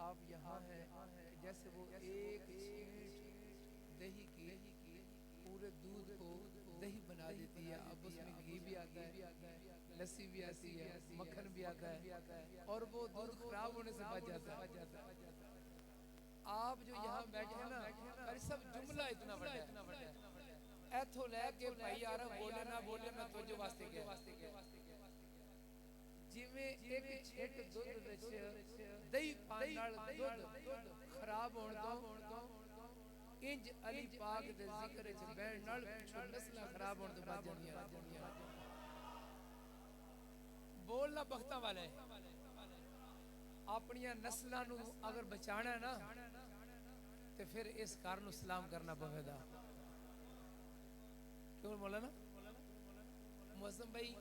آپ یہاں ہیں کہ جیسے وہ ایک چھینٹ دہی کی پورے دودھ کو دہی بنا دیتی ہے. اب اس میں گھی بھی آتا ہے, لسی بھی آتی ہے, مکھن بھی آتا ہے, اور وہ دودھ خراب ہونے سے بچ جاتا ہے. آپ جو یہاں بیٹھے نا, اور سب جملہ اتنا بڑا ہے, ایتھو لے کے بھائی آ رہا بولے نہ بولے میں توجہ واسطے گیا جی میں ایک چھٹ دودھ وچ دہی پان نال دودھ خراب ہون تو انج علی پاک دے ذکر وچ بہن نال پچھو نسلاں خراب ہون تو بچ جاندیاں. بولنا بختاں والا ہے, اپنیاں نسلاں نو اگر بچانا ہے نا تے پھر اس گھر نو سلام کرنا پوے گا. کیوں مولانا معظم بھائی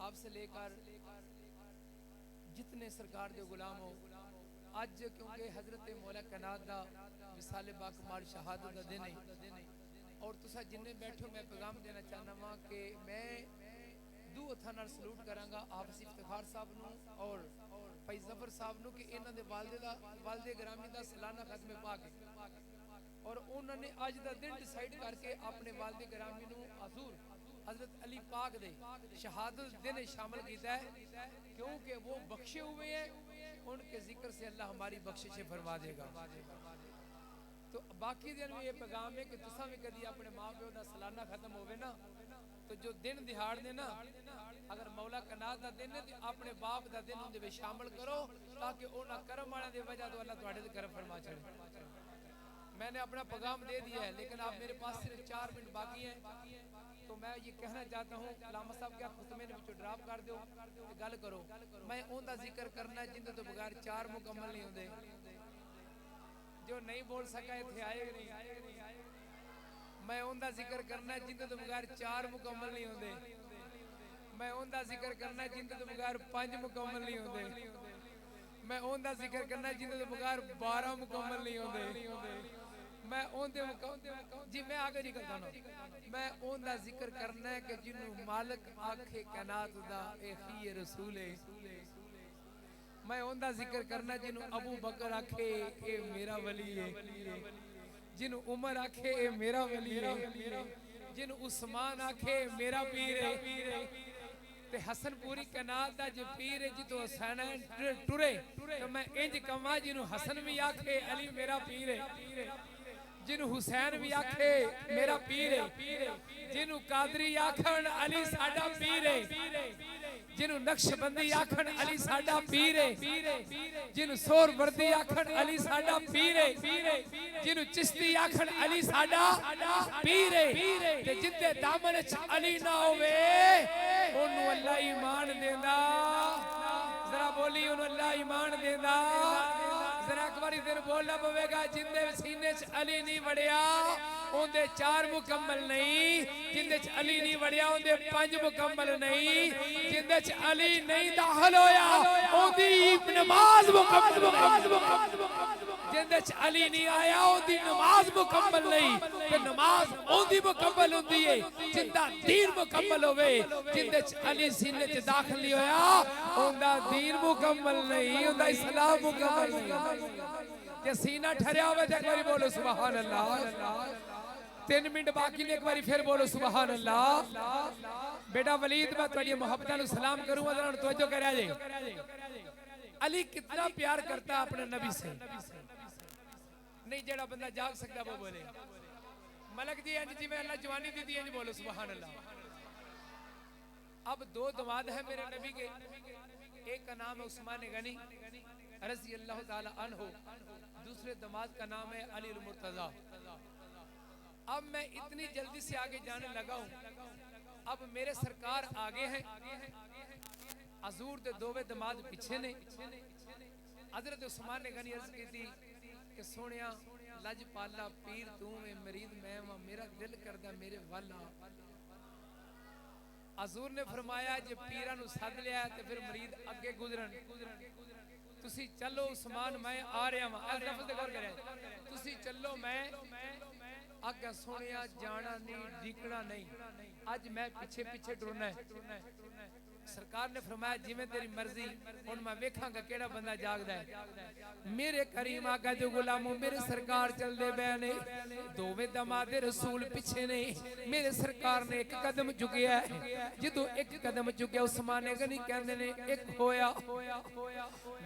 آپ سے لے کر جتنے سرکار دے غلام ہو, آج کیونکہ حضرت مولا کائنات دا وصال باکمال شہادت دا دن ہے, اور تسا جننے بیٹھو میں پیغام دینا چاہنا ہاں کہ میں دو ہتھاں نال سلوٹ کراں گا حافظ افتخار صاحب نو اور فیض ظفر صاحب نو کہ انہاں دے والد گرامی دا سالانہ ختم پاک ہے, اور انہوں نے آج دا دن ڈیسائیڈ کر کے اپنے والد گرامی نو حضور حضرت علی پاک دے شہادت دن شامل کیتا ہے, کیونکہ وہ بخشے ہوئے ہیں, ان کے ذکر سے اللہ ہماری بخشش فرما دے گا. تو باقی دن میں یہ پیغام ہے کہ تساں بھی کدی اپنے ماں پیو دا سالانہ ختم ہوئے نا تو جو دن دہاڑ دے نا اگر مولا کائنات دا دن ہے تو اپنے باپ دا دن اندے وچ شامل کرو تاکہ انہاں کرم والے دی وجہ تو اللہ تواڈے تے کرم فرما چھڑے. میں نے اپنا پیغام دے دیا ہے لیکن آپ میرے پاس صرف 4 منٹ باقی ہیں, تو میں یہ کہنا چاہتا ہوں علامہ صاحب کیا خطبے نے وچوں ڈراپ کر دیو تے گل کرو. میں اون دا ذکر کرنا ہے جن تو بغیر 4 مکمل نہیں ہوندے, جو نہیں بول سکا ایتھے آئے نہیں. میں اون دا ذکر کرنا ہے جن تو بغیر 4 مکمل نہیں ہوندے, میں اون دا ذکر کرنا ہے جن تو بغیر 5 مکمل نہیں ہوندے, میں اون دا ذکر کرنا ہے جن تو بغیر 12 مکمل نہیں ہوندے. میں اون دے جی میں آگے نہیں کرتا نا, میں اون دا ذکر کرنا ہے کہ جنوں مالک آکھے کائنات دا اے خی رسول ہے. میں اون دا ذکر کرنا ہے جنوں ابو بکر آکھے اے میرا ولی ہے, جنوں عمر آکھے اے میرا ولی ہے, جنوں عثمان آکھے میرا پیر ہے, تے حسن پوری کائنات دا جو پیر ہے جتو حسینین ٹرے تو میں انج کما جنوں حسن بھی آکھے علی میرا پیر ہے, جنوں حسین بھی آکھے میرا پیر ہے, جنوں قادری آکھن علی ساڈا پیر ہے, جنوں نقشبندی آکھن علی ساڈا پیر ہے, جنوں سور وردی آکھن علی ساڈا پیر ہے, جنوں چشتی آکھن علی ساڈا پیر ہے, تے جتے دامن وچ علی نہ ہوے اونوں اللہ ایمان دیندا. ذرا بولی اونوں اللہ ایمان دیندا. ذرا ایک باری پھر بولنا پوے گا جن دے سینے چ علی نہیں وڑیا اون دے 4 مکمل نہیں, جن دے چ علی نہیں وڑیا اون دے 5 مکمل نہیں, جن دے چ علی نہیں داخل ہویا اون دی نماز مکمل نہیں, جن دے چ علی نہیں آیا اون دی نماز مکمل نہیں, تے نماز اون دی مکمل ہوندی ہے جن دا دین مکمل ہوئے, جن دے چ علی سینے چ داخل نہیں ہویا اون دا دین مکمل نہیں, اون دا اسلام مکمل نہیں. کہ سینہ ٹھریا ہوئے تھے ایک باری بولو سبحان اللہ. 3 منٹ باقی نے ایک باری پھر بولو سبحان اللہ. بیٹا ولید میں تھوڑی محبتہ نو سلام کروں ادھر توجہ کر رہا جے. علی کتنا پیار کرتا ہے اپنے نبی سے, نہیں جڑا بندہ جاگ سکتا وہ بولے. ملک جی انج جی میں اللہ جوانی دی دی انج بولو سبحان اللہ. اب 2 دماد ہیں میرے نبی کے, ایک کا نام ہے عثمان غنی رضی اللہ تعالی عنہ, دوسرے دماد کا نام ہے علی المرتضی. اب میں اتنی جلدی سے آگے جانے لگا ہوں, اب میرے سرکار آگے ہیں, حضور دے 2 دماد پیچھے نے. حضرت عثمان غنی عرض کی تھی کہ سونیا لج پالا پیر تو میں مرید میں میرا دل کردہ میرے والا. حضور نے فرمایا جے پیران سد لیا ہے تو پھر مرید اگے گزرن, تسی چلو عثمان میں آ رہا ہوں, ایسا لفظ غور کریں, تسی چلو میں آگا سونیا جانا نہیں ڈیکنا نہیں, آج میں پیچھے پیچھے ڈرنا ہے, سرکار نے فرمایا جی میں تیری مرضی ہن میں ویکھاں گا کیڑا بندہ جاگدا ہے میرے کریم آقا دے غلاموں میرے سرکار چل دے بے نے دوویں دماد رسول پیچھے نے میرے سرکار نے ایک قدم چکیا ہے جدو ایک قدم چکیا عثمان غنی کہندے نے ایک ہویا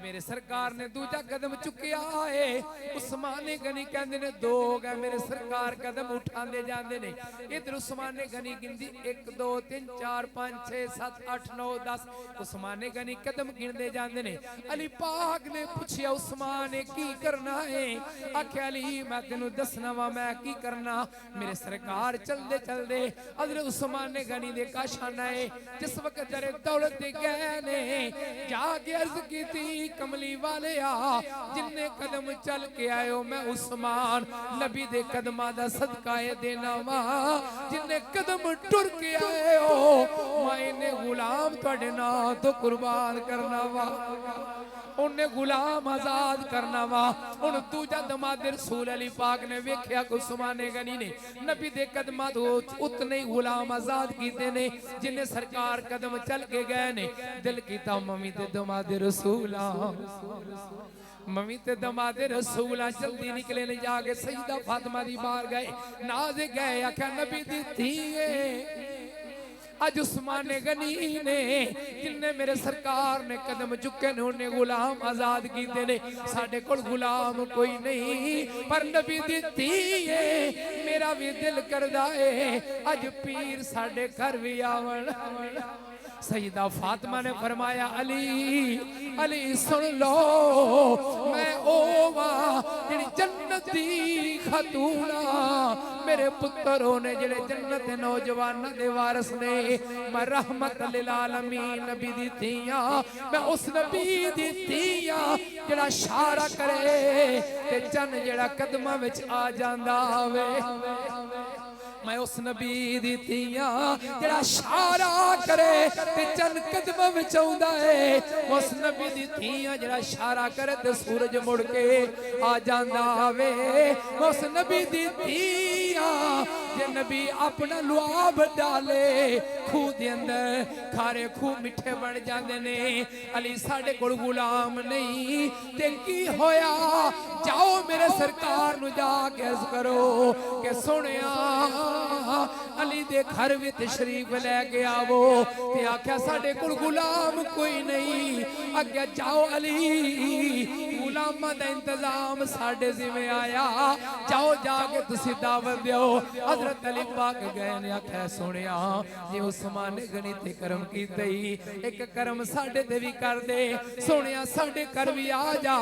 میرے سرکار نے دوجا قدم چکیا ہے عثمان غنی کہندے نے دو ہو گئے میرے سرکار قدم اٹھاندے جاندے نے ادھر عثمان غنی گندی 1 2 3 4 5 6 7 8 9 10 عثمان غنی قدم گندے جاندے نے علی پاک نے پوچھیا عثمان کی کرنا ہے آکھیا علی میں تینوں دسنا وا میں کی کرنا میرے سرکار چل دے حضرت عثمان غنی دے کاشانہ ہے جس وقت جرے دولت دے گئے نے جا کے عرض کی تھی کملی والے جن نے قدم چل کے آئے ہو میں عثمان نبی دے قدمہ دا صدقہ دینا وا جن نے قدم ٹر کے آئے ہو میں انہیں غلام توڑے نا تو قربان کرنا وا انہیں غلام آزاد کرنا وا ان دوجہ دماد رسول علی پاک نے ویکھیا کو عثمان غنی نے نبی دے قدمہ دو اتنے غلام آزاد کیتے نے جنہیں سرکار قدم چل کے گئے نے دل کی تا ممی دے دماد رسولہ ممی تے دماد رسولہ جلدی نکلے نے جاگے سیدہ فاطمہ دی بار گئے نازے گئے آکھا نبی دی تھیے آج عثمان غنی نے جن نے میرے سرکار نے قدم چکے نے انہیں غلام آزاد کیتے نے ساڑھے کل غلام کوئی نہیں پر نبی دیتی ہے میرا بھی دل کردہ ہے آج پیر ساڑھے گھر بھی آون سیدہ فاطمہ نے فرمایا علی سن لو میں اوہ جنی جنتی خاتونہ میرے پتروں نے جنی جنت نوجوان دے وارث نے میں رحمت للعالمین نبی دیتیاں میں اس نبی دیتیاں جڑا شارہ کرے تے چن جڑا قدمہ وچ آ جاندہ آوے میں اس نبی دیتیاں جڑا شارہ کرے تے چند قدمہ میں چاہندہ ہے اس نبی دیتیاں جڑا شارہ کرے تے سورج مڑ کے آ جاندہ آوے اس نبی دیتیاں جے نبی اپنا لعاب ڈالے کھو دے اندر کھارے کھو مٹھے بڑھ جاندے نے علی ساڑھے کوڑ غلام نہیں تے کی ہویا جاؤ میرے سرکار نو جا کے عرض کرو کہ سنیا علی دے گھر بھی تشریف لے گیا وہ تے آکھیا ساڑھے کوڑ غلام کوئی نہیں آگیا جاؤ علی غلامہ دا انتظام ساڑھے زمیں آیا جاؤ جا کے تسی دعوت دیو حضرت علی پاک گئے نے آکھیا سنیا یہ عثمان غنی تے کرم کی تئی ایک کرم ساڑھے تے بھی کر دے سنیا ساڑھے کر بھی آ جا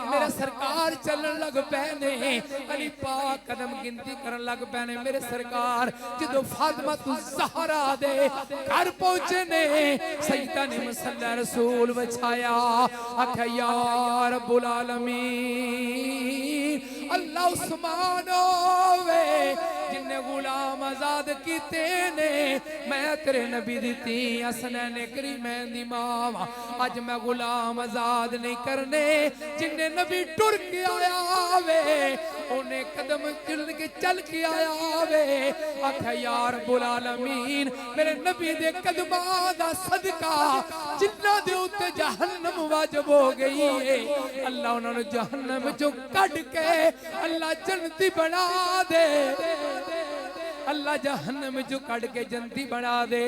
میرے سرکار چلن لگ پہنے علی پاک قدم گنتی کرن لگ پہنے میرے سرکار جدو فاطمہ الزہرا دے گھر پہنچنے سیدہ نے مسلح رسول بچایا آکھا یا رب العالمین اللہ عثمان ہوئے جن نے غلام آزاد کیتے نے میں تیرے نبی دیتی حسنین کریمین دی ماں آج میں غلام آزاد نہیں کرنے جن نے نبی ٹر کے آیا وے انہیں قدم چل کے آیا وے آکھا یا رب العالمین میرے نبی دے قدمہ دا صدقہ جنہ دے اتے جہنم واجب ہو گئی ہے اللہ انہوں نے جہنم جو کڑ کے اللہ جنتی بنا دے اللہ جہنم جو کڑ کے جنتی بنا دے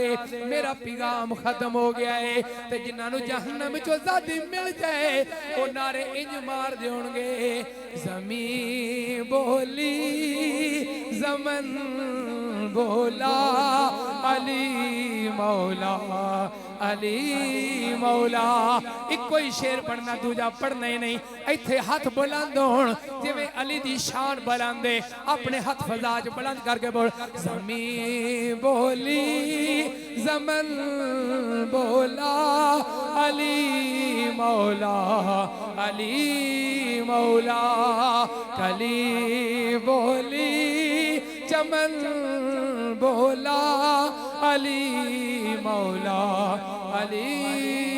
میرا پیغام ختم ہو گیا ہے تے جنہاں نو جہنم جو زادی مل جائے وہ نعرے انج مار دے ہونگے زمین بولی زمن بولا علی مولا علی مولا ایک کوئی شیر پڑھنا دوجا پڑھنا ہی نہیں ایتھے ہاتھ بلند ہون جویں علی دی شان بلندے اپنے ہاتھ فضاج بلند کر کے بول زمین بولی زمن بولا علی مولا علی مولا کلی بولی چمن بولا علی مولا علی